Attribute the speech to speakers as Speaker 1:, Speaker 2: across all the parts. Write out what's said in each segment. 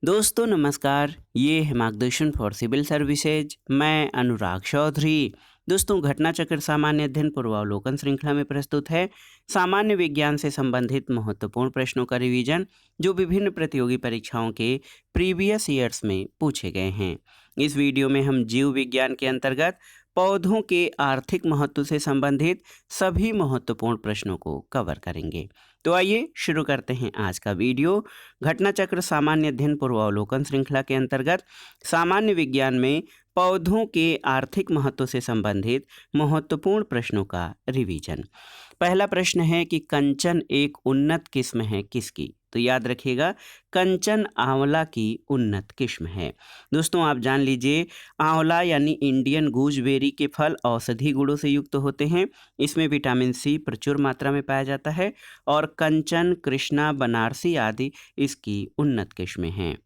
Speaker 1: दोस्तों नमस्कार, ये है मार्गदर्शन फॉर सिविल सर्विसेज। मैं अनुराग चौधरी। दोस्तों घटना चक्र सामान्य अध्ययन पूर्वावलोकन श्रृंखला में प्रस्तुत है सामान्य विज्ञान से संबंधित महत्वपूर्ण प्रश्नों का रिवीजन जो विभिन्न प्रतियोगी परीक्षाओं के प्रीवियस ईयर्स में पूछे गए हैं। इस वीडियो में हम जीव विज्ञान के अंतर्गत पौधों के आर्थिक महत्व से संबंधित सभी महत्वपूर्ण प्रश्नों को कवर करेंगे। तो आइए शुरू करते हैं आज का वीडियो। घटना चक्र सामान्य अध्ययन पूर्वावलोकन श्रृंखला के अंतर्गत सामान्य विज्ञान में पौधों के आर्थिक महत्व से संबंधित महत्वपूर्ण प्रश्नों का रिवीजन। पहला प्रश्न है कि कंचन एक उन्नत किस्म है किसकी? तो याद रखिएगा, कंचन आंवला की उन्नत किस्म है। दोस्तों आप जान लीजिए, आंवला यानी इंडियन गूजबेरी के फल औषधि गुणों से युक्त होते हैं। इसमें विटामिन सी प्रचुर मात्रा में पाया जाता है और कंचन, कृष्णा, बनारसी आदि इसकी उन्नत किस्में हैं।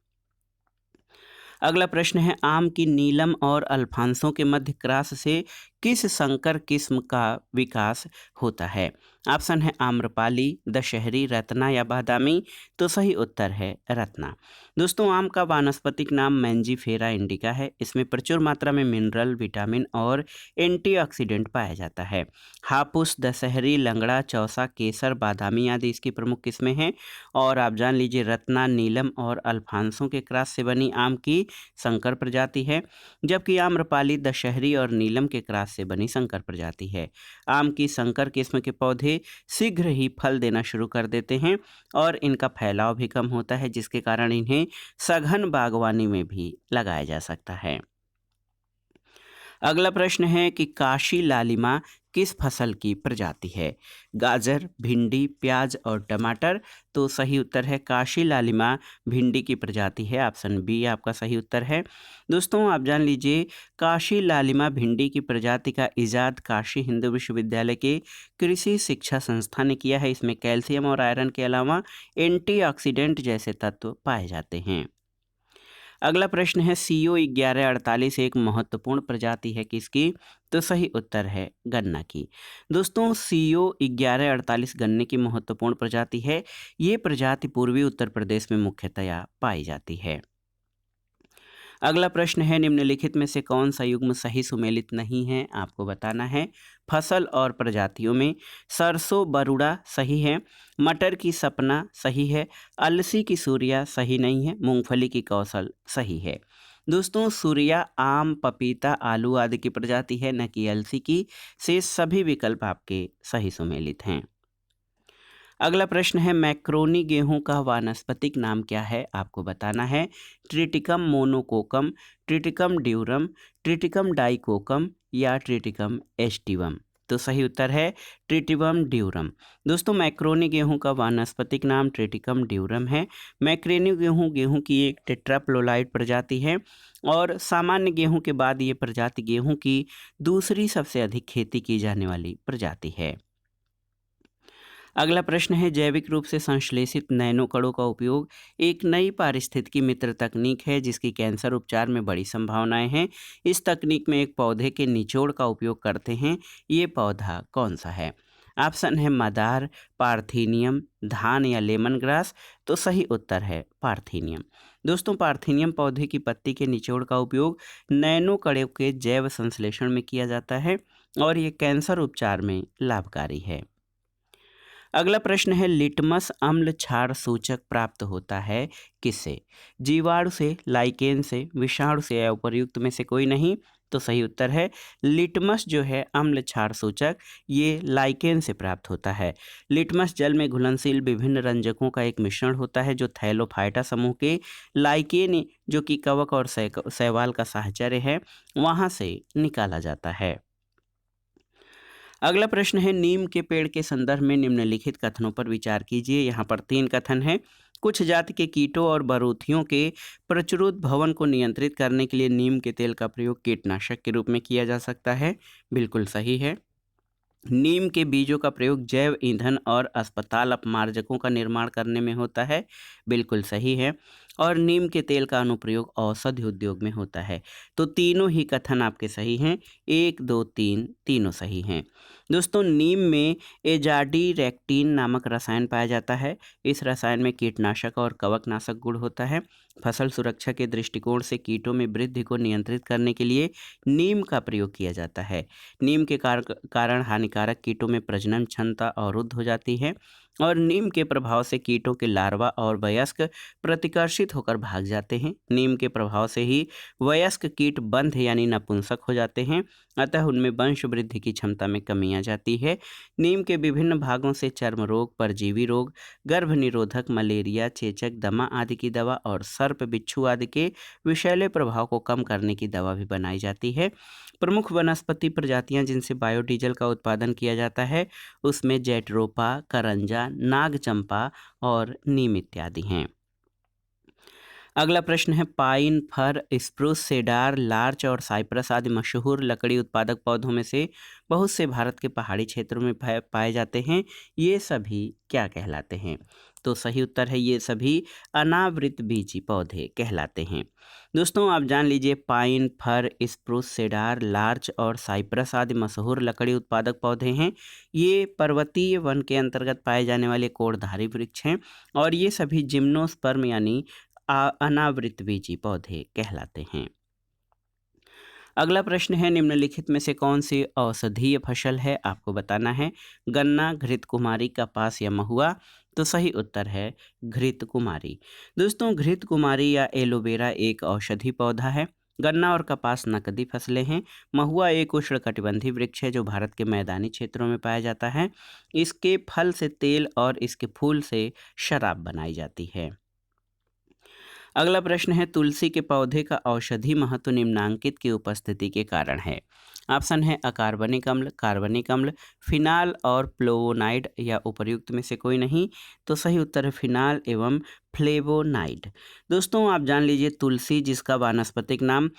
Speaker 1: अगला प्रश्न है, आम की नीलम और अल्फांसो के मध्य क्रॉस से किस संकर किस्म का विकास होता है? ऑप्शन है आम्रपाली, दशहरी, रत्ना या बादामी। तो सही उत्तर है रत्ना। दोस्तों आम का वानस्पतिक नाम मैंजीफेरा इंडिका है। इसमें प्रचुर मात्रा में मिनरल, विटामिन और एंटीऑक्सीडेंट पाया जाता है। हापुस, दशहरी, लंगड़ा, चौसा, केसर, बादामी आदि इसकी प्रमुख किस्में हैं। और आप जान लीजिए, रत्ना, नीलम और अल्फांसो के क्रॉस से बनी आम की संकर प्रजाति है, जबकि आम्रपाली, दशहरी और नीलम के क्रॉस से बनी संकर प्रजाति है। आम की संकर किस्म के पौधे शीघ्र ही फल देना शुरू कर देते हैं और इनका फैलाव भी कम होता है, जिसके कारण इन्हें सघन बागवानी में भी लगाया जा सकता है। अगला प्रश्न है कि काशी लालिमा किस फसल की प्रजाति है? गाजर, भिंडी, प्याज और टमाटर। तो सही उत्तर है काशी लालिमा भिंडी की प्रजाति है। ऑप्शन बी आपका सही उत्तर है। दोस्तों आप जान लीजिए, काशी लालिमा भिंडी की प्रजाति का इजाद काशी हिंदू विश्वविद्यालय के कृषि शिक्षा संस्था ने किया है। इसमें कैल्शियम और आयरन के अलावा एंटीऑक्सीडेंट जैसे तत्व पाए जाते हैं। अगला प्रश्न है, CO 1148 एक महत्वपूर्ण प्रजाति है किसकी? तो सही उत्तर है गन्ना की। दोस्तों CO 1148 गन्ने की महत्वपूर्ण प्रजाति है। ये प्रजाति पूर्वी उत्तर प्रदेश में मुख्यतया पाई जाती है। अगला प्रश्न है, निम्नलिखित में से कौन सा युग्म सही सुमेलित नहीं है? आपको बताना है। फसल और प्रजातियों में सरसों बरुड़ा सही है, मटर की सपना सही है, अलसी की सूर्या सही नहीं है, मूंगफली की कौशल सही है। दोस्तों सूर्या आम, पपीता, आलू आदि की प्रजाति है, न कि अलसी की। शेष सभी विकल्प आपके सही सुमेलित हैं। अगला प्रश्न है, मैक्रोनी गेहूं का वानस्पतिक नाम क्या है? आपको बताना है। Triticum monococcum, Triticum durum, Triticum dicoccum या ट्रिटिकम एस्टिवम। तो सही उत्तर है ट्रिटिकम ड्यूरम। दोस्तों मैक्रोनी गेहूं का वानस्पतिक नाम ट्रिटिकम ड्यूरम है। मैक्रोनी गेहूं गेहूं की एक टेट्राप्लोलाइड प्रजाति है और सामान्य गेहूं के बाद ये प्रजाति गेहूं की दूसरी सबसे अधिक खेती की जाने वाली प्रजाति है। अगला प्रश्न है, जैविक रूप से संश्लेषित नैनो कणों का उपयोग एक नई पारिस्थितिकी मित्र तकनीक है जिसकी कैंसर उपचार में बड़ी संभावनाएं हैं। इस तकनीक में एक पौधे के निचोड़ का उपयोग करते हैं। ये पौधा कौन सा है? ऑप्शन है मदार, पार्थेनियम, धान या लेमन ग्रास। तो सही उत्तर है पार्थेनियम। दोस्तों पार्थेनियम पौधे की पत्ती के निचोड़ का उपयोग नैनो कणों के जैव संश्लेषण में किया जाता है और ये कैंसर उपचार में लाभकारी है। अगला प्रश्न है, लिटमस अम्ल क्षार सूचक प्राप्त होता है किससे? जीवाणु से, लाइकेन से, विषाणु से या उपर्युक्त में से कोई नहीं। तो सही उत्तर है लिटमस जो है अम्ल क्षार सूचक, ये लाइकेन से प्राप्त होता है। लिटमस जल में घुलनशील विभिन्न रंजकों का एक मिश्रण होता है जो थैलोफाइटा समूह के लाइकेन जो कि कवक और शैवाल का साहचर्य है वहाँ से निकाला जाता है। अगला प्रश्न है, नीम के पेड़ के संदर्भ में निम्नलिखित कथनों पर विचार कीजिए। यहाँ पर 3 कथन हैं। कुछ जाति के कीटों और बरूथियों के प्रचुर भवन को नियंत्रित करने के लिए नीम के तेल का प्रयोग कीटनाशक के रूप में किया जा सकता है। बिल्कुल सही है। नीम के बीजों का प्रयोग जैव ईंधन और अस्पताल अपमार्जकों का निर्माण करने में होता है। बिल्कुल सही है। और नीम के तेल का अनुप्रयोग औषधि उद्योग में होता है। तो तीनों ही कथन आपके सही हैं, 1, 2, 3 तीनों सही हैं। दोस्तों, नीम में एजाडीरेक्टिन नामक रसायन पाया जाता है। इस रसायन में कीटनाशक और कवकनाशक गुण होता है। फसल सुरक्षा के दृष्टिकोण से कीटों में वृद्धि को नियंत्रित करने के लिए नीम का प्रयोग किया जाता है। नीम के कारण हानिकारक कीटों में प्रजनन क्षमता अवरुद्ध हो जाती है और नीम के प्रभाव से कीटों के लार्वा और वयस्क प्रतिकर्षित होकर भाग जाते हैं। नीम के प्रभाव से ही वयस्क कीट बंध यानी नपुंसक हो जाते हैं, अतः उनमें वंश वृद्धि की क्षमता में कमी आ जाती है। नीम के विभिन्न भागों से चर्म रोग, परजीवी रोग, गर्भ निरोधक, मलेरिया, चेचक, दमा आदि की दवा और सर्प बिच्छू आदि के विषैले प्रभाव को कम करने की दवा भी बनाई जाती है। प्रमुख वनस्पति प्रजातियां जिनसे बायोडीजल का उत्पादन किया जाता है उसमें जैट्रोपा, करंजा, नागचंपा और नीम इत्यादि हैं। अगला प्रश्न है, पाइन, फर, स्प्रूस, सेडार, लार्च और साइप्रस आदि मशहूर लकड़ी उत्पादक पौधों में से बहुत से भारत के पहाड़ी क्षेत्रों में पाए जाते हैं। ये सभी क्या कहलाते हैं? तो सही उत्तर है, ये सभी अनावृत बीजी पौधे कहलाते हैं। दोस्तों, आप जान लीजिए, पाइन, फर, स्प्रूस, सेडार, लार्च और साइप्रस आदि मशहूर लकड़ी उत्पादक पौधे हैं। ये पर्वतीय वन के अंतर्गत पाए जाने वाले कोड़धारी वृक्ष हैं और ये सभी जिम्नोस्पर्म यानी अनावृतबीजी पौधे कहलाते हैं। अगला प्रश्न है, निम्नलिखित में से कौन सी औषधीय फसल है? आपको बताना है। गन्ना, घृतकुमारी, कपास या महुआ? तो सही उत्तर है घृतकुमारी। दोस्तों, घृतकुमारी या एलोवेरा एक औषधि पौधा है। गन्ना और कपास नकदी फसलें हैं। महुआ एक उष्णकटिबंधीय वृक्ष है जो भारत के मैदानी क्षेत्रों में पाया जाता है। इसके फल से तेल और इसके फूल से शराब बनाई जाती है। अगला प्रश्न है, तुलसी के पौधे का औषधि महत्व निम्नांकित की उपस्थिति के कारण है। ऑप्शन है अकार्बनिक अम्ल, कार्बनिक अम्ल, फिनाल और फ्लोवोनाइड या उपर्युक्त में से कोई नहीं। तो सही उत्तर है फिनाल एवं फ्लेवोनाइड। दोस्तों, आप जान लीजिए, तुलसी जिसका वानस्पतिक नाम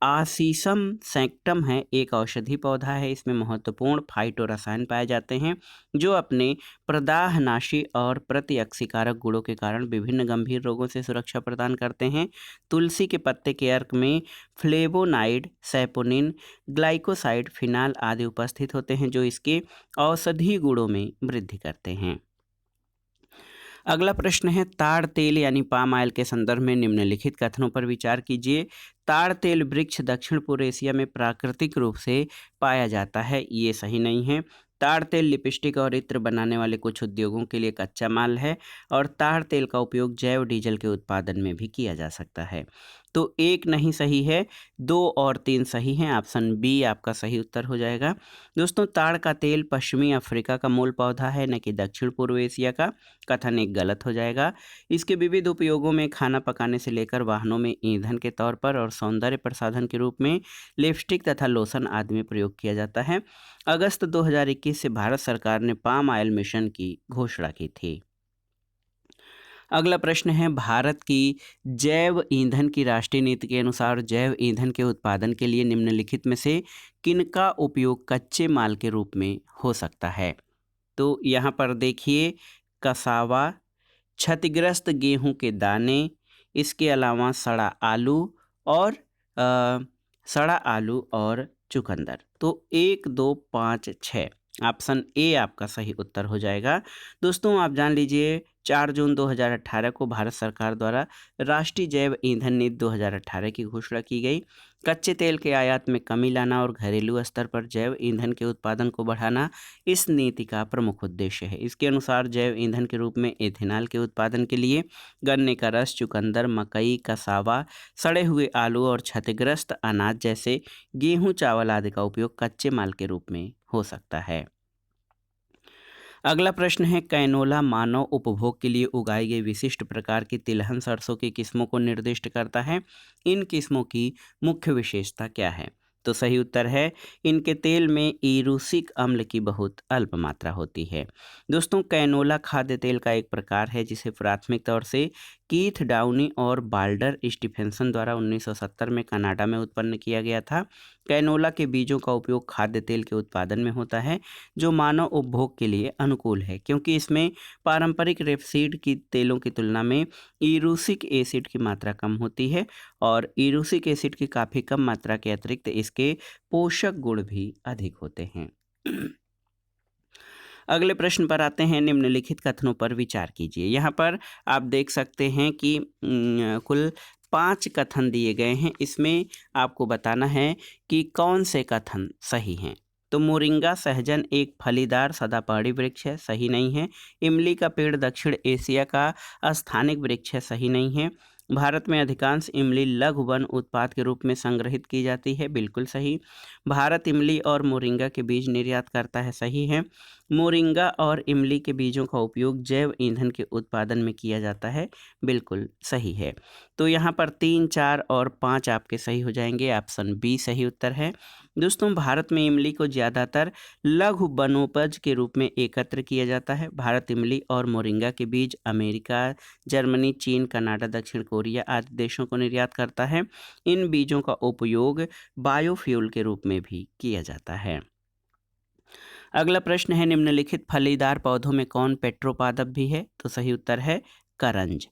Speaker 1: आसीसम सैक्टम है, एक औषधि पौधा है। इसमें महत्वपूर्ण फाइटो रसायन पाए जाते हैं जो अपने प्रदाहनाशी और प्रतिअक्षीकारक गुणों के कारण विभिन्न गंभीर रोगों से सुरक्षा प्रदान करते हैं। तुलसी के पत्ते के अर्क में फ्लेवोनाइड, सैपोनिन, ग्लाइकोसाइड, फिनाल आदि उपस्थित होते हैं जो इसके औषधीय गुणों में वृद्धि करते हैं। अगला प्रश्न है, ताड़ तेल यानी पाम ऑयल के संदर्भ में निम्नलिखित कथनों पर विचार कीजिए। ताड़ तेल वृक्ष दक्षिण पूर्व एशिया में प्राकृतिक रूप से पाया जाता है, ये सही नहीं है। ताड़ तेल लिपस्टिक और इत्र बनाने वाले कुछ उद्योगों के लिए कच्चा माल है और ताड़ तेल का उपयोग जैव डीजल के उत्पादन में भी किया जा सकता है। तो एक नहीं सही है, 2 और 3 सही हैं। ऑप्शन बी आपका सही उत्तर हो जाएगा। दोस्तों, ताड़ का तेल पश्चिमी अफ्रीका का मूल पौधा है, न कि दक्षिण पूर्व एशिया का। कथन एक गलत हो जाएगा। इसके विविध उपयोगों में खाना पकाने से लेकर वाहनों में ईंधन के तौर पर और सौंदर्य प्रसाधन के रूप में लिपस्टिक तथा लोशन आदि में प्रयोग किया जाता है। अगस्त 2021 से भारत सरकार ने पाम ऑयल मिशन की घोषणा की थी। अगला प्रश्न है, भारत की जैव ईंधन की राष्ट्रीय नीति के अनुसार जैव ईंधन के उत्पादन के लिए निम्नलिखित में से किनका उपयोग कच्चे माल के रूप में हो सकता है? तो यहाँ पर देखिए, कसावा, क्षतिग्रस्त गेहूं के दाने, इसके अलावा सड़ा आलू और चुकंदर। तो 1, 2, 5, 6 ऑप्शन ए आपका सही उत्तर हो जाएगा। दोस्तों, आप जान लीजिए, 4 जून 2018 को भारत सरकार द्वारा राष्ट्रीय जैव ईंधन नीति 2018 की घोषणा की गई। कच्चे तेल के आयात में कमी लाना और घरेलू स्तर पर जैव ईंधन के उत्पादन को बढ़ाना इस नीति का प्रमुख उद्देश्य है। इसके अनुसार जैव ईंधन के रूप में एथेनॉल के उत्पादन के लिए गन्ने का रस, चुकंदर, मकई, कसावा, सड़े हुए आलू और क्षतिग्रस्त अनाज जैसे गेहूं, चावल आदि का उपयोग कच्चे माल के रूप में हो सकता है। अगला प्रश्न है, कैनोला मानव उपभोग के लिए उगाई गई विशिष्ट प्रकार की तिलहन सरसों की किस्मों को निर्दिष्ट करता है। इन किस्मों की मुख्य विशेषता क्या है? तो सही उत्तर है, इनके तेल में इरूसिक अम्ल की बहुत अल्प मात्रा होती है। दोस्तों, कैनोला खाद्य तेल का एक प्रकार है जिसे प्राथमिक तौर से कीथ डाउनी और बाल्डर स्टीफेंसन द्वारा 1970 में कनाडा में उत्पन्न किया गया था। कैनोला के बीजों का उपयोग खाद्य तेल के उत्पादन में होता है, जो मानव उपभोग के लिए अनुकूल है, क्योंकि इसमें पारंपरिक रेपसीड की तेलों की तुलना में इरूसिक एसिड की मात्रा कम होती है और इरूसिक एसिड की काफ़ी कम मात्रा के अतिरिक्त इसके पोषक गुण भी अधिक होते हैं। अगले प्रश्न पर आते हैं। निम्नलिखित कथनों पर विचार कीजिए। यहाँ पर आप देख सकते हैं कि कुल 5 कथन दिए गए हैं। इसमें आपको बताना है कि कौन से कथन सही हैं। तो मोरिंगा सहजन एक फलीदार सदापहाड़ी वृक्ष है, सही नहीं है। इमली का पेड़ दक्षिण एशिया का स्थानिक वृक्ष है, सही नहीं है। भारत में अधिकांश इमली लघु वन उत्पाद के रूप में संग्रहित की जाती है, बिल्कुल सही। भारत इमली और मोरिंगा के बीज निर्यात करता है, सही है। मोरिंगा और इमली के बीजों का उपयोग जैव ईंधन के उत्पादन में किया जाता है, बिल्कुल सही है। तो यहाँ पर 3, 4 और 5 आपके सही हो जाएंगे। ऑप्शन बी सही उत्तर है। दोस्तों, भारत में इमली को ज़्यादातर लघु वनोपज के रूप में एकत्र किया जाता है। भारत इमली और मोरिंगा के बीज अमेरिका, जर्मनी, चीन, कनाडा, दक्षिण कोरिया आदि देशों को निर्यात करता है। इन बीजों का उपयोग बायोफ्यूल के रूप में भी किया जाता है। अगला प्रश्न है, निम्नलिखित फलीदार पौधों में कौन पेट्रोपादप भी है? तो सही उत्तर है करंज।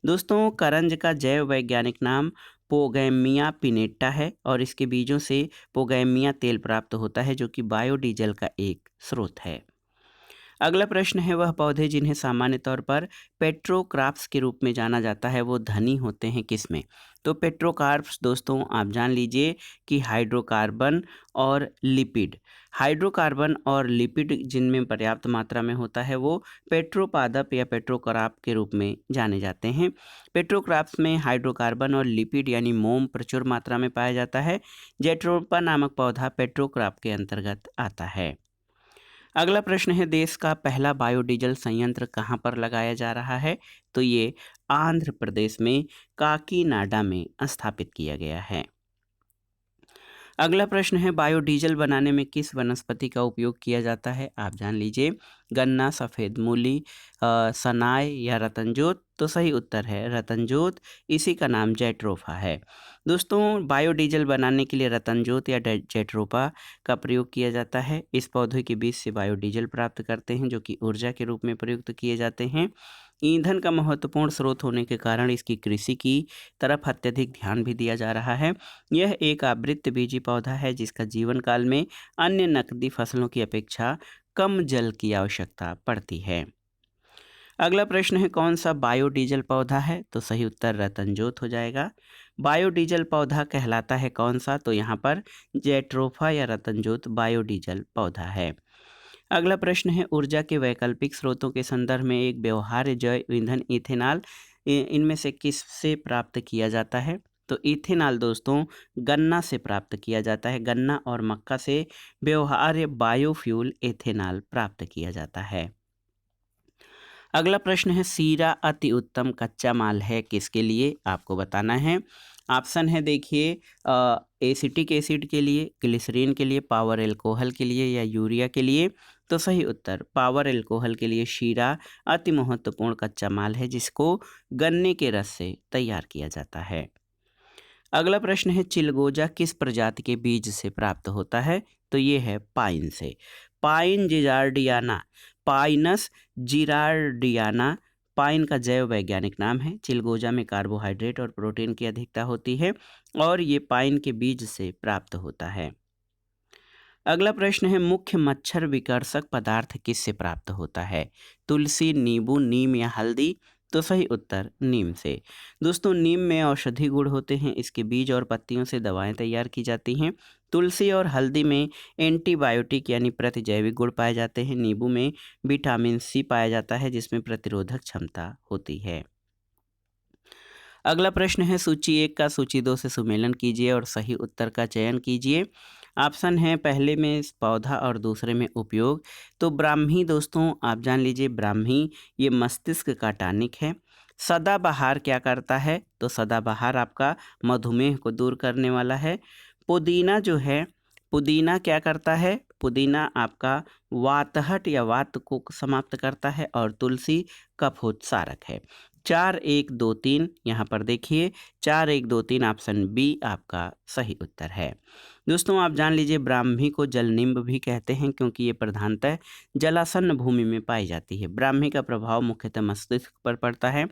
Speaker 1: दोस्तों, करंज का जैव वैज्ञानिक नाम पोगैमिया पिनेटा है और इसके बीजों से पोगैमिया तेल प्राप्त होता है, जो कि बायोडीजल का एक स्रोत है। अगला प्रश्न है, वह पौधे जिन्हें सामान्य तौर पर पेट्रोक्राप्स के रूप में जाना जाता है, वो धनी होते हैं किसमें? तो पेट्रोकार्प्स दोस्तों आप जान लीजिए कि हाइड्रोकार्बन और लिपिड। हाइड्रोकार्बन और लिपिड जिनमें पर्याप्त मात्रा में होता है, वो पेट्रोपादप या पेट्रोक्राप के रूप में जाने जाते हैं। पेट्रोक्राप्स में हाइड्रोकार्बन और लिपिड यानी मोम प्रचुर मात्रा में पाया जाता है। जेट्रोपा नामक पौधा पेट्रोक्राप के अंतर्गत आता है। अगला प्रश्न है, देश का पहला बायोडीजल संयंत्र कहाँ पर लगाया जा रहा है? तो ये आंध्र प्रदेश में काकीनाडा में स्थापित किया गया है। अगला प्रश्न है, बायोडीजल बनाने में किस वनस्पति का उपयोग किया जाता है? आप जान लीजिए, गन्ना, सफ़ेद मूली, सनाय या रतनजोत। तो सही उत्तर है रतनजोत, इसी का नाम जेट्रोफा है। दोस्तों, बायोडीजल बनाने के लिए रतनजोत या जेट्रोफा का प्रयोग किया जाता है। इस पौधे के बीज से बायोडीजल प्राप्त करते हैं, जो कि ऊर्जा के रूप में प्रयुक्त किए जाते हैं। ईंधन का महत्वपूर्ण स्रोत होने के कारण इसकी कृषि की तरफ अत्यधिक ध्यान भी दिया जा रहा है। यह एक आवृत्तबीजी पौधा है जिसका जीवन काल में अन्य नकदी फसलों की अपेक्षा कम जल की आवश्यकता पड़ती है। अगला प्रश्न है, कौन सा बायोडीजल पौधा है? तो सही उत्तर रतनजोत हो जाएगा। बायोडीजल पौधा कहलाता है कौन सा? तो यहाँ पर जेट्रोफा या रतनजोत बायोडीजल पौधा है। अगला प्रश्न है, ऊर्जा के वैकल्पिक स्रोतों के संदर्भ में एक व्यवहार्य जैव ईंधन इथेनॉल इनमें से किससे प्राप्त किया जाता है? तो इथेनॉल दोस्तों गन्ना से प्राप्त किया जाता है। गन्ना और मक्का से व्यवहार्य बायोफ्यूल इथेनॉल प्राप्त किया जाता है। अगला प्रश्न है, सीरा अति उत्तम कच्चा माल है किसके लिए? आपको बताना है। ऑप्शन है देखिए, एसिटिक एसिड के लिए, ग्लिसरीन के लिए, पावर एल्कोहल के लिए या यूरिया के लिए। तो सही उत्तर पावर एल्कोहल के लिए शीरा अति महत्वपूर्ण कच्चा माल है जिसको गन्ने के रस से तैयार किया जाता है। अगला प्रश्न है, चिलगोजा किस प्रजाति के बीज से प्राप्त होता है? तो ये है पाइन से। पाइन जिरार्डियाना, पाइनस जिरार्डियाना पाइन का जैव वैज्ञानिक नाम है। चिलगोजा में कार्बोहाइड्रेट और प्रोटीन की अधिकता होती है और ये पाइन के बीज से प्राप्त होता है। अगला प्रश्न है, मुख्य मच्छर विकर्षक पदार्थ किससे प्राप्त होता है? तुलसी, नींबू, नीम या हल्दी? तो सही उत्तर नीम से। दोस्तों, नीम में औषधि गुण होते हैं। इसके बीज और पत्तियों से दवाएं तैयार की जाती हैं। तुलसी और हल्दी में एंटीबायोटिक यानी प्रतिजैविक गुण पाए जाते हैं। नींबू में विटामिन सी पाया जाता है जिसमें प्रतिरोधक क्षमता होती है। अगला प्रश्न है, सूची 1 का सूची 2 से सुमेलन कीजिए और सही उत्तर का चयन कीजिए। ऑप्शन है, पहले में पौधा और दूसरे में उपयोग। तो ब्राह्मी दोस्तों आप जान लीजिए, ब्राह्मी ये मस्तिष्क का टॉनिक है। सदाबहार क्या करता है? तो सदाबहार आपका मधुमेह को दूर करने वाला है। पुदीना जो है, पुदीना क्या करता है? पुदीना आपका वातहट या वात को समाप्त करता है और तुलसी कफोत्सारक है। 4 1 2 3 यहाँ पर देखिए 4 1 2 3 ऑप्शन बी आपका सही उत्तर है। दोस्तों आप जान लीजिए ब्राह्मी को जलनिंब भी कहते हैं क्योंकि ये प्रधानतः जलासन्न भूमि में पाई जाती है। ब्राह्मी का प्रभाव मुख्यतः मस्तिष्क पर पड़ता है।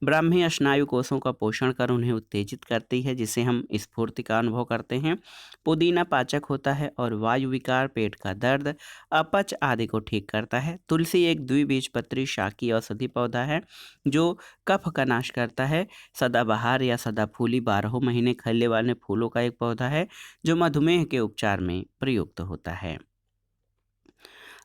Speaker 1: ब्राह्मी स्नायु कोषों का पोषण कर उन्हें उत्तेजित करती है जिससे हम स्फूर्ति का अनुभव करते हैं। पुदीना पाचक होता है और वायु विकार, पेट का दर्द, अपच आदि को ठीक करता है। तुलसी एक द्विबीजपत्री शाकीय औषधि पौधा है जो कफ का नाश करता है। सदाबहार या सदाफूली 12 महीने खिलने वाले फूलों का एक पौधा है जो मधुमेह के उपचार में प्रयुक्त होता है।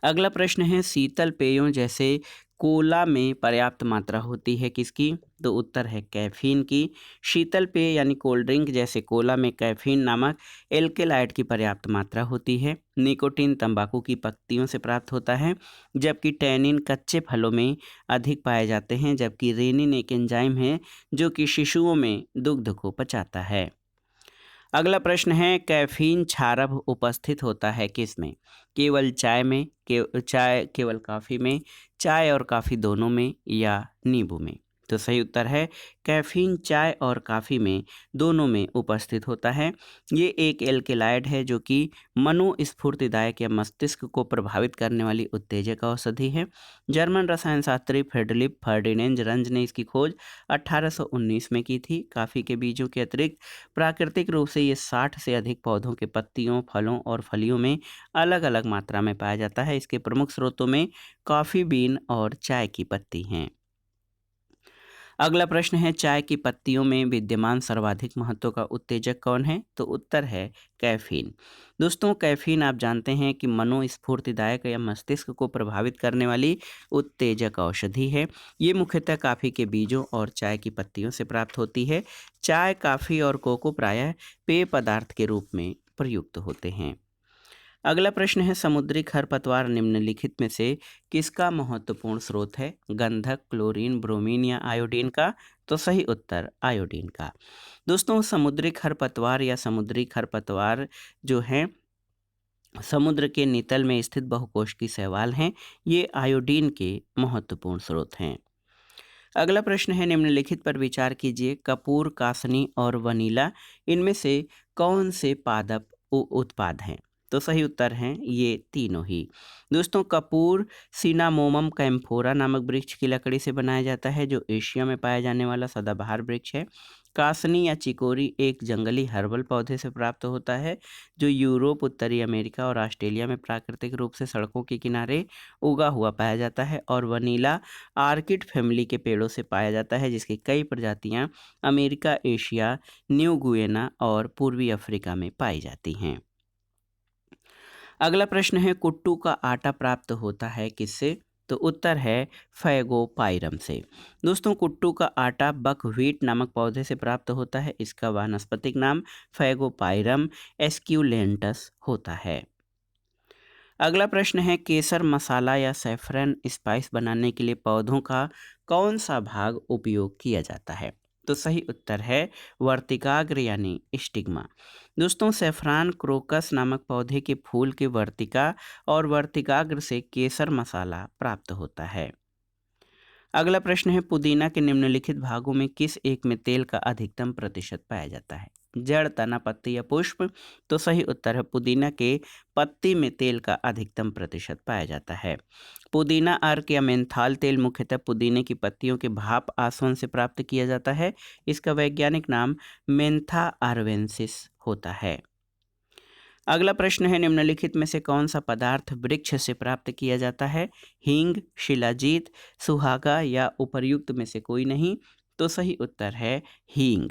Speaker 1: अगला प्रश्न है शीतल पेयों जैसे कोला में पर्याप्त मात्रा होती है किसकी? तो उत्तर है कैफीन की। शीतल पेय यानी कोल्ड ड्रिंक जैसे कोला में कैफीन नामक एल्केलाइड की पर्याप्त मात्रा होती है। निकोटीन तंबाकू की पत्तियों से प्राप्त होता है जबकि टैनिन कच्चे फलों में अधिक पाए जाते हैं, जबकि रेनिन एक एंजाइम है जो कि शिशुओं में दुग्ध को पचाता है। अगला प्रश्न है कैफीन क्षारक उपस्थित होता है किसमें? केवल चाय में, चाय केवल कॉफ़ी में, चाय और कॉफ़ी दोनों में या नींबू में? तो सही उत्तर है कैफीन चाय और कॉफ़ी में दोनों में उपस्थित होता है। ये एक एल्केलाइड है जो कि मनोस्फूर्तिदायक या मस्तिष्क को प्रभावित करने वाली उत्तेजक औषधि है। जर्मन रसायन शास्त्री फ्रेडरिक फर्डिनेंड रंज ने इसकी खोज 1819 में की थी। कॉफ़ी के बीजों के अतिरिक्त प्राकृतिक रूप से ये 60 से अधिक पौधों के पत्तियों, फलों और फलियों में अलग अलग मात्रा में पाया जाता है। इसके प्रमुख स्रोतों में कॉफ़ी बीन और चाय की पत्ती हैं। अगला प्रश्न है चाय की पत्तियों में विद्यमान सर्वाधिक महत्व का उत्तेजक कौन है? तो उत्तर है कैफीन। दोस्तों कैफीन आप जानते हैं कि मनोस्फूर्तिदायक या मस्तिष्क को प्रभावित करने वाली उत्तेजक औषधि है। ये मुख्यतः कॉफ़ी के बीजों और चाय की पत्तियों से प्राप्त होती है। चाय, कॉफ़ी और कोको प्रायः पेय पदार्थ के रूप में प्रयुक्त होते हैं। अगला प्रश्न है समुद्री खरपतवार निम्नलिखित में से किसका महत्वपूर्ण स्रोत है? गंधक, क्लोरीन, ब्रोमीन या आयोडीन का? तो सही उत्तर आयोडीन का। दोस्तों समुद्री खरपतवार या समुद्री खरपतवार जो हैं समुद्र के नितल में स्थित बहुकोशिकीय शैवाल हैं। ये आयोडीन के महत्वपूर्ण स्रोत हैं। अगला प्रश्न है निम्नलिखित पर विचार कीजिए कपूर, कासनी और वनीला इनमें से कौन से पादप उत्पाद हैं? तो सही उत्तर हैं ये तीनों ही। दोस्तों कपूर सिनामोमम कैम्फोरा नामक वृक्ष की लकड़ी से बनाया जाता है जो एशिया में पाया जाने वाला सदाबहार वृक्ष है। कासनी या चिकोरी एक जंगली हर्बल पौधे से प्राप्त होता है जो यूरोप, उत्तरी अमेरिका और ऑस्ट्रेलिया में प्राकृतिक रूप से सड़कों के किनारे उगा हुआ पाया जाता है। और वनीला आर्किड फैमिली के पेड़ों से पाया जाता है जिसकी कई प्रजातियां अमेरिका, एशिया, न्यू गुयेना और पूर्वी अफ्रीका में पाई जाती हैं। अगला प्रश्न है कुट्टू का आटा प्राप्त होता है किससे? तो उत्तर है फैगोपाइरम से। दोस्तों कुट्टू का आटा बकव्हीट नामक पौधे से प्राप्त होता है। इसका वानस्पतिक नाम फैगोपाइरम एस्क्यूलेंटस होता है। अगला प्रश्न है केसर मसाला या सैफरन स्पाइस बनाने के लिए पौधों का कौन सा भाग उपयोग किया जाता है? तो सही उत्तर है वर्तिकाग्र यानी स्टिग्मा। दोस्तों सैफरान क्रोकस नामक पौधे के फूल के वर्तिका और वर्तिकाग्र से केसर मसाला प्राप्त होता है। अगला प्रश्न है पुदीना के निम्नलिखित भागों में किस एक में तेल का अधिकतम प्रतिशत पाया जाता है? जड़, तना, पत्ती या पुष्प? तो सही उत्तर है पुदीना के पत्ती में तेल का अधिकतम प्रतिशत पाया जाता है। पुदीना अर्क या मेंथाल तेल मुख्यतः पुदीने की पत्तियों के भाप आसवन से प्राप्त किया जाता है। इसका वैज्ञानिक नाम मेंथा आर्वेंसिस होता है। अगला प्रश्न है निम्नलिखित में से कौन सा पदार्थ वृक्ष से प्राप्त किया जाता है? हींग, शिलाजीत, सुहागा या उपर्युक्त में से कोई नहीं? तो सही उत्तर है हींग।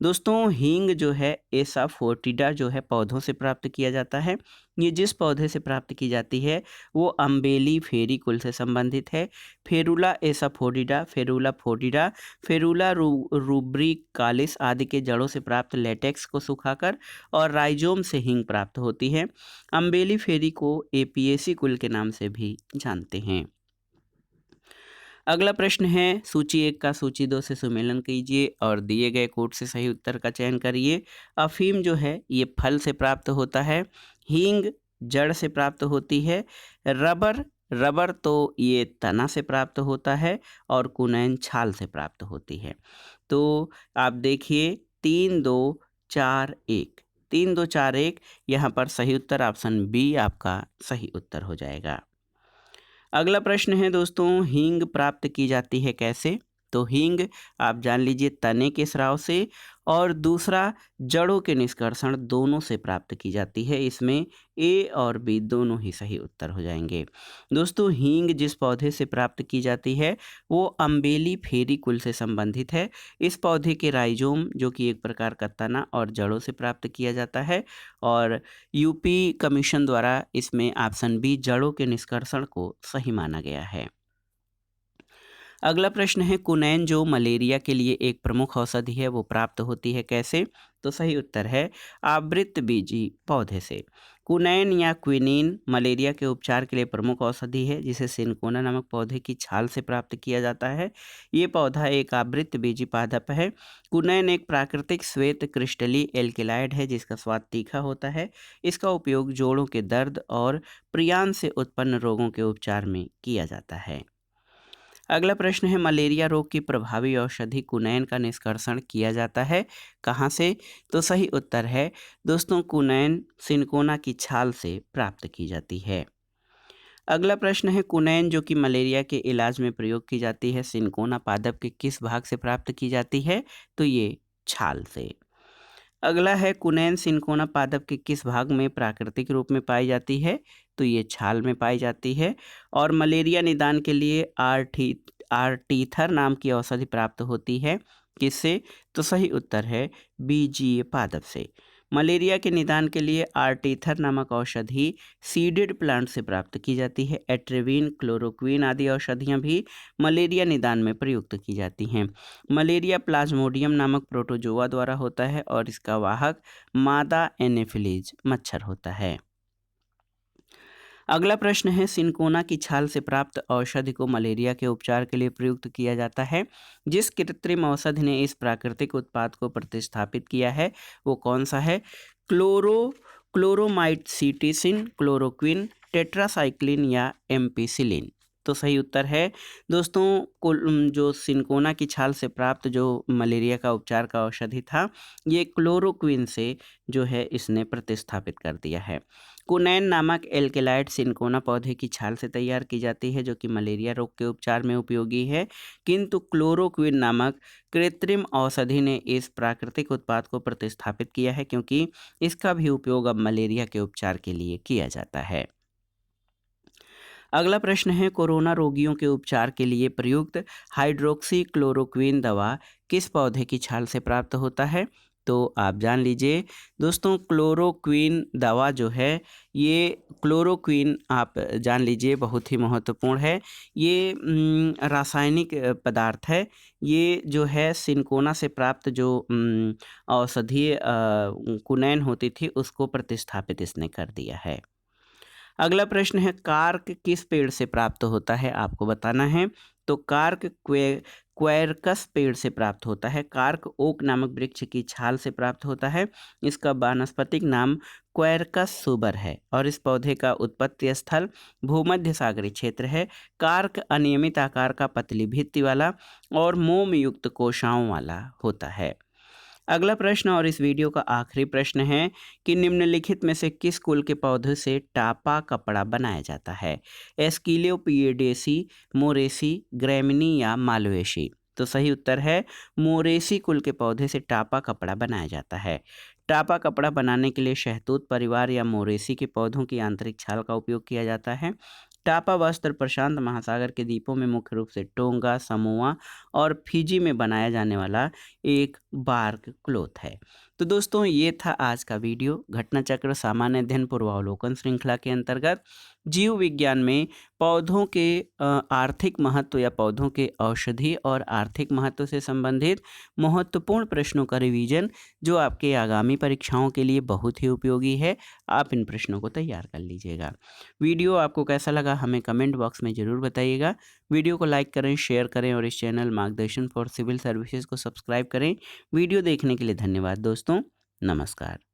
Speaker 1: दोस्तों हींग जो है एसाफोटिडा जो है पौधों से प्राप्त किया जाता है। ये जिस पौधे से प्राप्त की जाती है वो अम्बेली फेरी कुल से संबंधित है। फेरुला एसाफोटिडा, फेरुला फोटिडा, फेरुला रूब्रिकालिस आदि के जड़ों से प्राप्त लेटेक्स को सुखाकर और राइजोम से हींग प्राप्त होती है। अम्बेली फेरी को एपिएसी कुल के नाम से भी जानते हैं। अगला प्रश्न है सूची 1 का सूची 2 से सुमेलन कीजिए और दिए गए कोड से सही उत्तर का चयन करिए। अफीम जो है ये फल से प्राप्त होता है। हींग जड़ से प्राप्त होती है। रबर रबर तो ये तना से प्राप्त होता है और कुनैन छाल से प्राप्त होती है। तो आप देखिए 3, 2, 4, 1, 3, 2, 4, 1 यहाँ पर सही उत्तर ऑप्शन बी आपका सही उत्तर हो जाएगा। अगला प्रश्न है दोस्तों, हींग प्राप्त की जाती है कैसे? तो हींग आप जान लीजिए तने के स्राव से और दूसरा जड़ों के निष्कर्षण दोनों से प्राप्त की जाती है। इसमें ए और बी दोनों ही सही उत्तर हो जाएंगे। दोस्तों हींग जिस पौधे से प्राप्त की जाती है वो अम्बेली फेरी कुल से संबंधित है। इस पौधे के राइजोम जो कि एक प्रकार का तना और जड़ों से प्राप्त किया जाता है और यूपी कमीशन द्वारा इसमें ऑप्शन बी जड़ों के निष्कर्षण को सही माना गया है। अगला प्रश्न है कुनैन जो मलेरिया के लिए एक प्रमुख औषधि है वो प्राप्त होती है कैसे? तो सही उत्तर है आवृतबीजी पौधे से। कुनैन या क्विनीन मलेरिया के उपचार के लिए प्रमुख औषधि है जिसे सिनकोना नामक पौधे की छाल से प्राप्त किया जाता है। ये पौधा एक आवृतबीजी पादप है। कुनैन एक प्राकृतिक श्वेत क्रिस्टली एल्केलाइड है जिसका स्वाद तीखा होता है। इसका उपयोग जोड़ों के दर्द और प्रियान से उत्पन्न रोगों के उपचार में किया जाता है। अगला प्रश्न है मलेरिया रोग की प्रभावी औषधि कुनैन का निष्कर्षण किया जाता है कहाँ से? तो सही उत्तर है दोस्तों कुनैन सिनकोना की छाल से प्राप्त की जाती है। अगला प्रश्न है कुनैन जो कि मलेरिया के इलाज में प्रयोग की जाती है सिनकोना पादप के किस भाग से प्राप्त की जाती है? तो ये छाल से। अगला है कुनैन सिनकोना पादप के किस भाग में प्राकृतिक रूप में पाई जाती है? तो ये छाल में पाई जाती है। और मलेरिया निदान के लिए आर्टीथर नाम की औषधि प्राप्त होती है किससे? तो सही उत्तर है बीजीए पादप से। मलेरिया के निदान के लिए आर्टीथर नामक औषधि सीडेड प्लांट से प्राप्त की जाती है। एट्रेविन क्लोरोक्विन आदि औषधियाँ भी मलेरिया निदान में प्रयुक्त की जाती हैं। मलेरिया प्लाज्मोडियम नामक प्रोटोजोआ द्वारा होता है और इसका वाहक मादा एनेफिलीज मच्छर होता है। अगला प्रश्न है सिनकोना की छाल से प्राप्त औषधि को मलेरिया के उपचार के लिए प्रयुक्त किया जाता है। जिस कृत्रिम औषधि ने इस प्राकृतिक उत्पाद को प्रतिस्थापित किया है वो कौन सा है? क्लोरोमाइटसिटिसिन, क्लोरोक्विन, टेट्रासाइक्लिन या एम्पिसिलिन। तो सही उत्तर है दोस्तों जो सिनकोना की छाल से प्राप्त जो मलेरिया का उपचार का औषधि था ये क्लोरोक्विन से जो है इसने प्रतिस्थापित कर दिया है। कुनैन नामक एल्केलाइड सिनकोना पौधे की छाल से तैयार की जाती है जो कि मलेरिया रोग के उपचार में उपयोगी है। किंतु क्लोरोक्विन नामक कृत्रिम औषधि ने इस प्राकृतिक उत्पाद को प्रतिस्थापित किया है क्योंकि इसका भी उपयोग अब मलेरिया के उपचार के लिए किया जाता है। अगला प्रश्न है कोरोना रोगियों के उपचार के लिए प्रयुक्त हाइड्रोक्सी क्लोरोक्विन दवा किस पौधे की छाल से प्राप्त होता है? तो आप जान लीजिए दोस्तों क्लोरोक्विन दवा जो है ये क्लोरोक्विन आप जान लीजिए बहुत ही महत्वपूर्ण है। ये रासायनिक पदार्थ है। ये जो है सिनकोना से प्राप्त जो औषधीय कुनैन होती थी उसको प्रतिस्थापित इसने कर दिया है। अगला प्रश्न है कार्क किस पेड़ से प्राप्त होता है आपको बताना है। तो कार्क क्वेरकस पेड़ से प्राप्त होता है। कार्क ओक नामक वृक्ष की छाल से प्राप्त होता है। इसका वानस्पतिक नाम क्वेरकस सुबर है और इस पौधे का उत्पत्ति स्थल भूमध्य सागरीय क्षेत्र है। कार्क अनियमित आकार का पतली भित्ति वाला और मोम युक्त कोशाओं वाला होता है। अगला प्रश्न और इस वीडियो का आखिरी प्रश्न है कि निम्नलिखित में से किस कुल के पौधे से टापा कपड़ा बनाया जाता है? एस्किलोपिएडेसी, मोरेसी, ग्रैमिनी या मालवेसी। तो सही उत्तर है मोरेसी कुल के पौधे से टापा कपड़ा बनाया जाता है। टापा कपड़ा बनाने के लिए शहतूत परिवार या मोरेसी के पौधों की आंतरिक छाल का उपयोग किया जाता है। टापा वस्त्र प्रशांत महासागर के द्वीपों में मुख्य रूप से टोंगा, समोआ और फिजी में बनाया जाने वाला एक बार्क क्लोथ है। तो दोस्तों ये था आज का वीडियो घटना चक्र सामान्य अध्ययन पूर्वावलोकन श्रृंखला के अंतर्गत जीव विज्ञान में पौधों के आर्थिक महत्व या पौधों के औषधि और आर्थिक महत्व से संबंधित महत्वपूर्ण प्रश्नों का रिवीजन जो आपके आगामी परीक्षाओं के लिए बहुत ही उपयोगी है। आप इन प्रश्नों को तैयार कर लीजिएगा। वीडियो आपको कैसा लगा हमें कमेंट बॉक्स में ज़रूर बताइएगा। वीडियो को लाइक करें, शेयर करें और इस चैनल मार्गदर्शन फॉर सिविल सर्विसेज को सब्सक्राइब करें। वीडियो देखने के लिए धन्यवाद दोस्तों। नमस्कार।